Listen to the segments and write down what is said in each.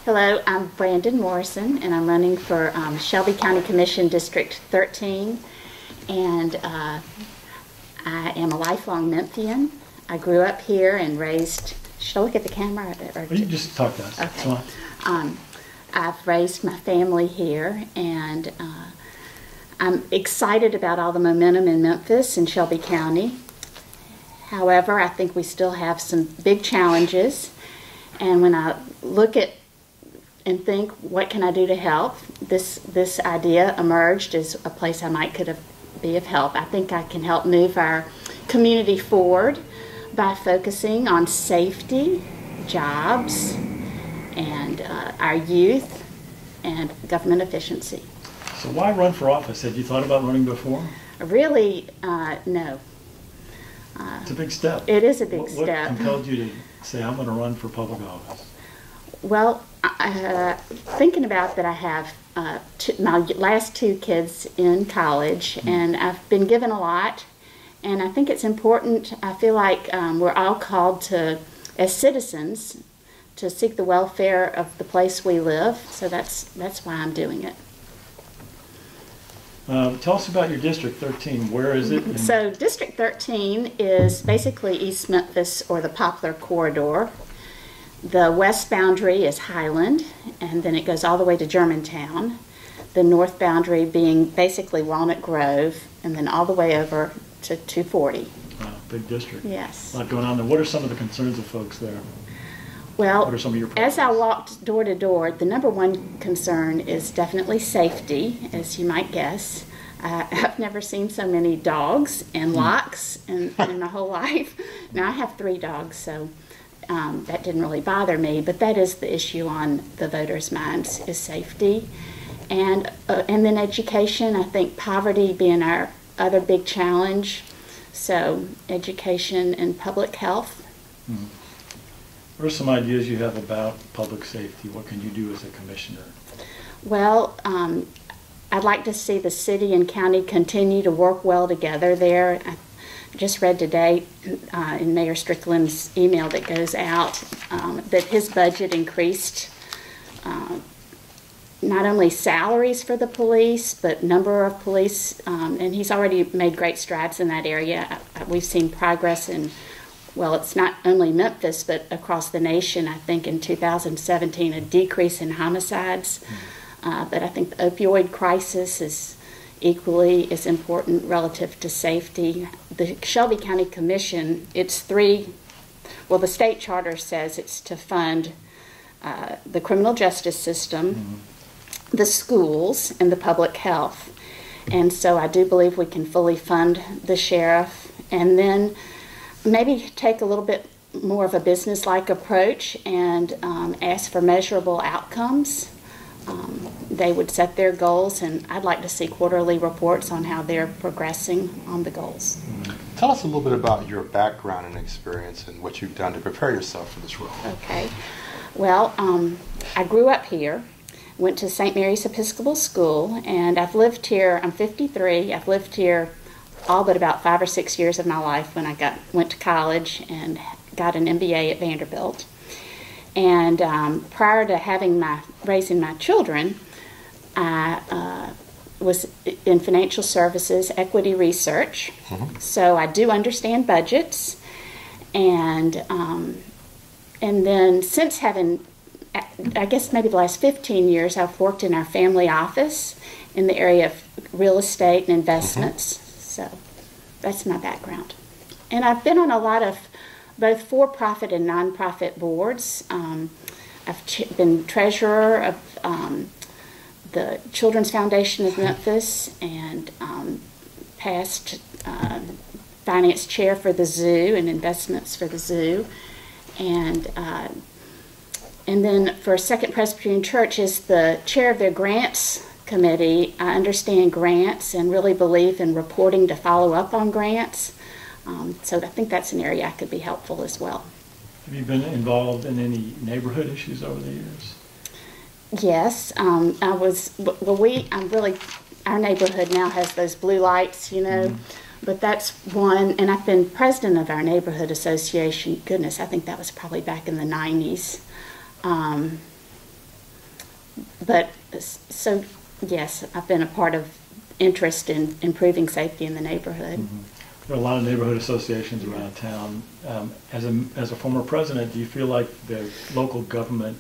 Hello, I'm Brandon Morrison, and I'm running for Shelby County Commission District 13, and I am a lifelong Memphian. I grew up here and raised, should I look at the camera? Or you can just talk to us. Okay. I've raised my family here, and I'm excited about all the momentum in Memphis and Shelby County. However, I think we still have some big challenges, and when I look at and think, what can I do to help? This idea emerged as a place I might be of help. I think I can help move our community forward by focusing on safety, jobs, and our youth, and government efficiency. So why run for office? Had you thought about running before? Really, no. It's a big step. It is a big step. What compelled you to say, I'm going to run for public office? Well, thinking about that, I have my last two kids in college, and I've been given a lot, and I think it's important. I feel like we're all called to, as citizens, to seek the welfare of the place we live, so that's why I'm doing it. Tell us about your District 13. Where is it? So District 13 is basically East Memphis, or the Poplar Corridor. The west boundary is Highland, and then it goes all the way to Germantown. The north boundary being basically Walnut Grove, and then all the way over to 240. Wow, big district. Yes. A lot going on there. What are some of the concerns of folks there? Well, what are some of your as I walked door to door, the number one concern is definitely safety, as you might guess. I've never seen so many dogs and locks in my whole life. Now, I have 3 dogs, so that didn't really bother me, but that is the issue on the voters' minds, is safety. And then education. I think poverty being our other big challenge, so education and public health. Mm-hmm. What are some ideas you have about public safety? What can you do as a commissioner? Well, I'd like to see the city and county continue to work well together there. I just read today in Mayor Strickland's email that goes out that his budget increased not only salaries for the police, but number of police, and he's already made great strides in that area. We've seen progress in, well, it's not only Memphis, but across the nation. I think in 2017, a decrease in homicides. But I think the opioid crisis is equally as important relative to safety. The Shelby County Commission, the state charter says it's to fund the criminal justice system, the schools, and the public health. And so I do believe we can fully fund the sheriff, and then maybe take a little bit more of a business-like approach and ask for measurable outcomes. They would set their goals, and I'd like to see quarterly reports on how they're progressing on the goals. Tell us a little bit about your background and experience and what you've done to prepare yourself for this role. Okay. Well, I grew up here, went to St. Mary's Episcopal School, and I've lived here, I'm 53, I've lived here all but about 5 or 6 years of my life when I went to college and got an MBA at Vanderbilt. And prior to raising my children, I was in financial services, equity research. So I do understand budgets. And then since having, I guess maybe the last 15 years, I've worked in our family office in the area of real estate and investments. So that's my background. And I've been on a lot of both for-profit and non-profit boards. I've been treasurer of the Children's Foundation of Memphis, and past finance chair for the zoo and investments for the zoo. And then for Second Presbyterian Church is the chair of their grants committee. I understand grants and really believe in reporting to follow up on grants. So I think that's an area I could be helpful as well. Have you been involved in any neighborhood issues over the years? Yes, our neighborhood now has those blue lights, but that's one, and I've been president of our neighborhood association. Goodness, I think that was probably back in the 90s. But, so, yes, I've been a part of interest in improving safety in the neighborhood. There are a lot of neighborhood associations around town. As a former president, do you feel like the local government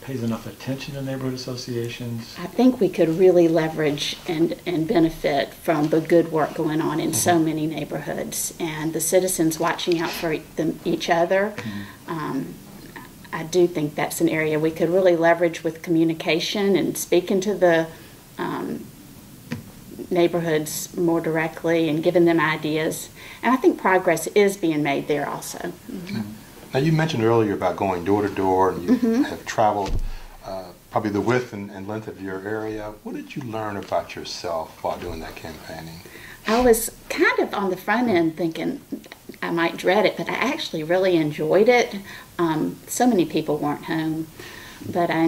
pays enough attention to neighborhood associations? I think we could really leverage and benefit from the good work going on in so many neighborhoods, and the citizens watching out for each other. I do think that's an area we could really leverage with communication and speaking to the neighborhoods more directly and giving them ideas. And I think progress is being made there also. Now, you mentioned earlier about going door to door, and you have traveled probably the width and length of your area. What did you learn about yourself while doing that campaigning? I was kind of on the front end thinking I might dread it, but I actually really enjoyed it. So many people weren't home, but I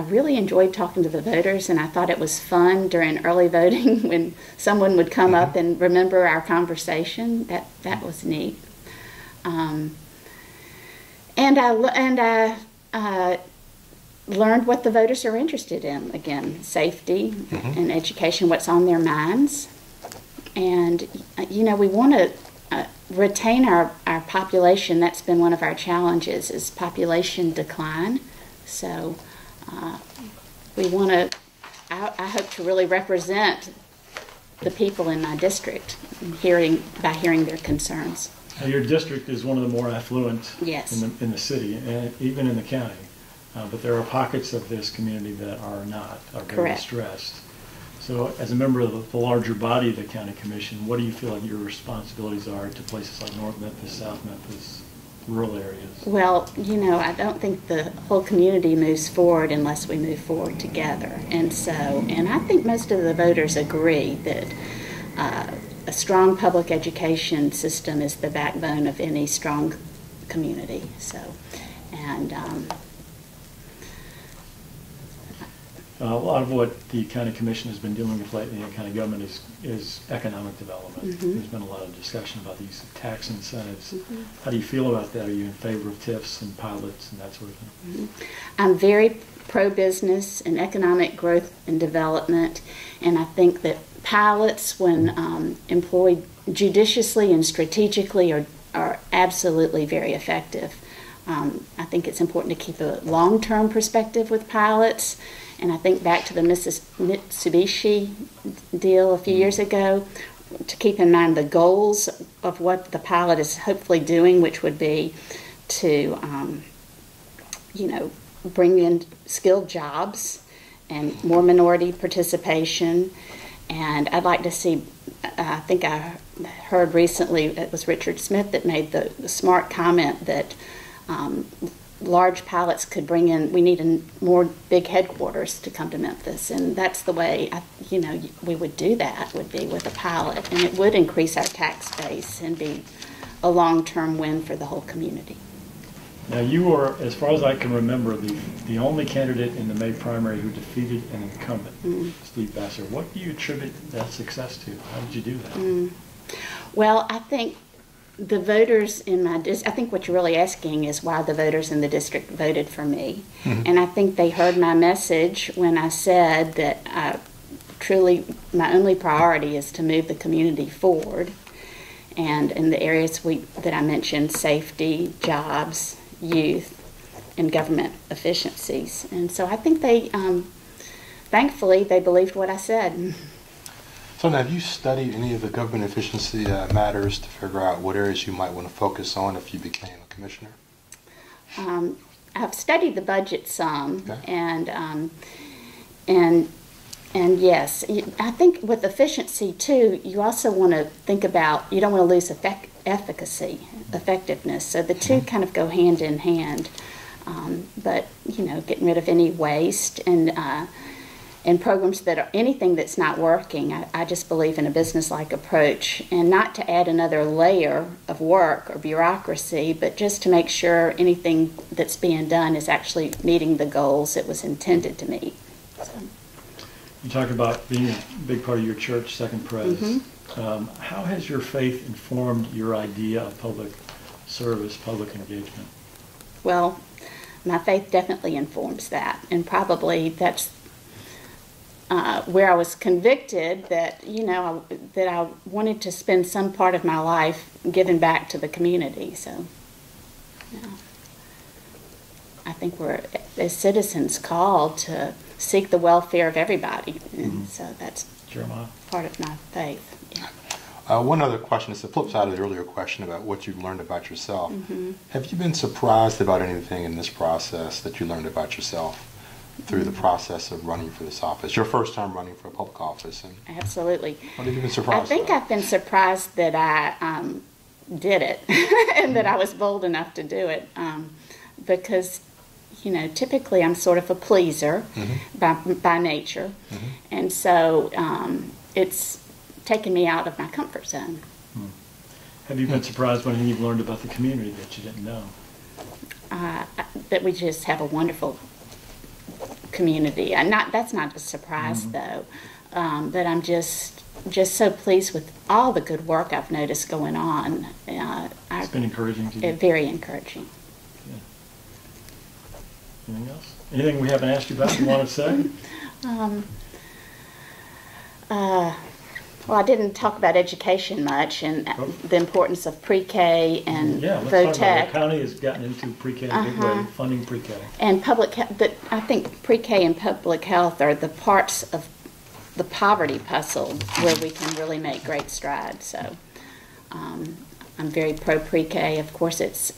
really enjoyed talking to the voters, and I thought it was fun during early voting when someone would come up and remember our conversation. That was neat. And I learned what the voters are interested in. Again, safety and education, what's on their minds. And, we want to retain our population. That's been one of our challenges, is population decline. So we want to, I hope to really represent the people in my district by hearing their concerns. Now, your district is one of the more affluent Yes. in the city, and even in the county. But there are pockets of this community that are very Correct. stressed. So as a member of the larger body of the county commission, what do you feel like your responsibilities are to places like North Memphis, South Memphis, rural areas? Well, I don't think the whole community moves forward unless we move forward together. And I think most of the voters agree that a strong public education system is the backbone of any strong community. A lot of what the county commission has been dealing with lately in county government is economic development. There's been a lot of discussion about the use of tax incentives. How do you feel about that? Are you in favor of TIFs and pilots and that sort of thing? I'm very pro-business and economic growth and development, and I think that pilots, when employed judiciously and strategically, are absolutely very effective. I think it's important to keep a long-term perspective with pilots. And I think back to the Mitsubishi deal a few years ago, to keep in mind the goals of what the pilot is hopefully doing, which would be to, bring in skilled jobs and more minority participation. And I'd like to see, I think I heard recently, it was Richard Smith that made the smart comment that large pilots could bring in, we need more big headquarters to come to Memphis, and that's the way we would do that, would be with a pilot, and it would increase our tax base and be a long-term win for the whole community. Now, you were, as far as I can remember, the only candidate in the May primary who defeated an incumbent, Steve Vassar. What do you attribute that success to? How did you do that? Well, I think the voters in my district, I think what you're really asking is why the voters in the district voted for me. And I think they heard my message when I said that truly my only priority is to move the community forward. And in the areas that I mentioned, safety, jobs, youth, and government efficiencies. And so I think thankfully, they believed what I said. So now, have you studied any of the government efficiency matters to figure out what areas you might want to focus on if you became a commissioner? I've studied the budget some, Okay. and yes, I think with efficiency too, you also want to think about, you don't want to lose effectiveness. So the two kind of go hand in hand. But getting rid of any waste and programs that are anything that's not working. I just believe in a business-like approach, and not to add another layer of work or bureaucracy, but just to make sure anything that's being done is actually meeting the goals it was intended to meet. So. You talk about being a big part of your church, Second Pres. How has your faith informed your idea of public service, public engagement? Well, my faith definitely informs that, and probably that's where I was convicted that, you know, that I wanted to spend some part of my life giving back to the community. So, yeah. I think we're, as citizens, called to seek the welfare of everybody, and so that's Jeremiah. part of my faith. Yeah. One other question is the flip side of the earlier question about what you've learned about yourself. Have you been surprised about anything in this process that you learned about yourself through the process of running for this office? Your first time running for a public office. And Absolutely. what have you been surprised I think about? I've been surprised that I did it and that I was bold enough to do it, because, you know, typically I'm sort of a pleaser by nature, and so it's taken me out of my comfort zone. Have you been surprised by anything you've learned about the community that you didn't know? That we just have a wonderful community. That's not a surprise though, but I'm just so pleased with all the good work I've noticed going on. It's been encouraging to you? Very encouraging. Yeah. Anything else? Anything we haven't asked you about you want to say? Well, I didn't talk about education much and the importance of pre-K and Yeah, let's talk about VOTEC. the county has gotten into pre-K in a big way, funding pre-K. And but I think pre-K and public health are the parts of the poverty puzzle where we can really make great strides. So I'm very pro pre-K. Of course, it's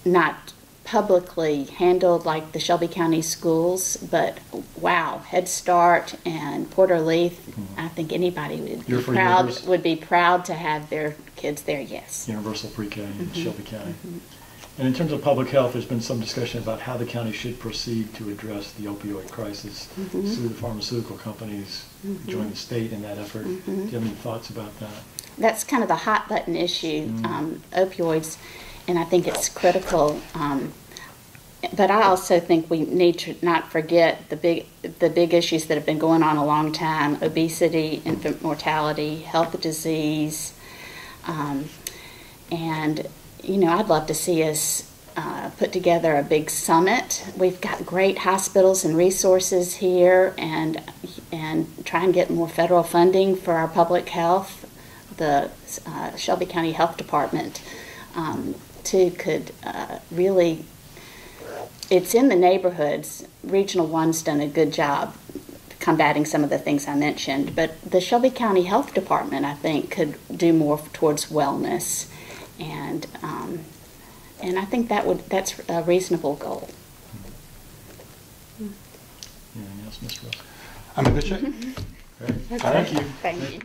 not publicly handled like the Shelby County schools, but wow, Head Start and Porter Leaf, I think anybody would be proud to have their kids there. Yes. Universal pre-K in Shelby County. And in terms of public health, there's been some discussion about how the county should proceed to address the opioid crisis. Sue the pharmaceutical companies, join the state in that effort. Do you have any thoughts about that? That's kind of the hot button issue, opioids, and I think it's critical. But I also think we need to not forget the big issues that have been going on a long time: obesity, infant mortality, health disease, and you know, I'd love to see us put together a big summit. We've got great hospitals and resources here, and try and get more federal funding for our public health. The Shelby County Health Department could really. It's in the neighborhoods. Regional 1's done a good job combating some of the things I mentioned, but the Shelby County Health Department, I think, could do more towards wellness, and I think that's a reasonable goal. Anything else, Ms. Russell? I'm in good shape. Great. Thank you. Thank you.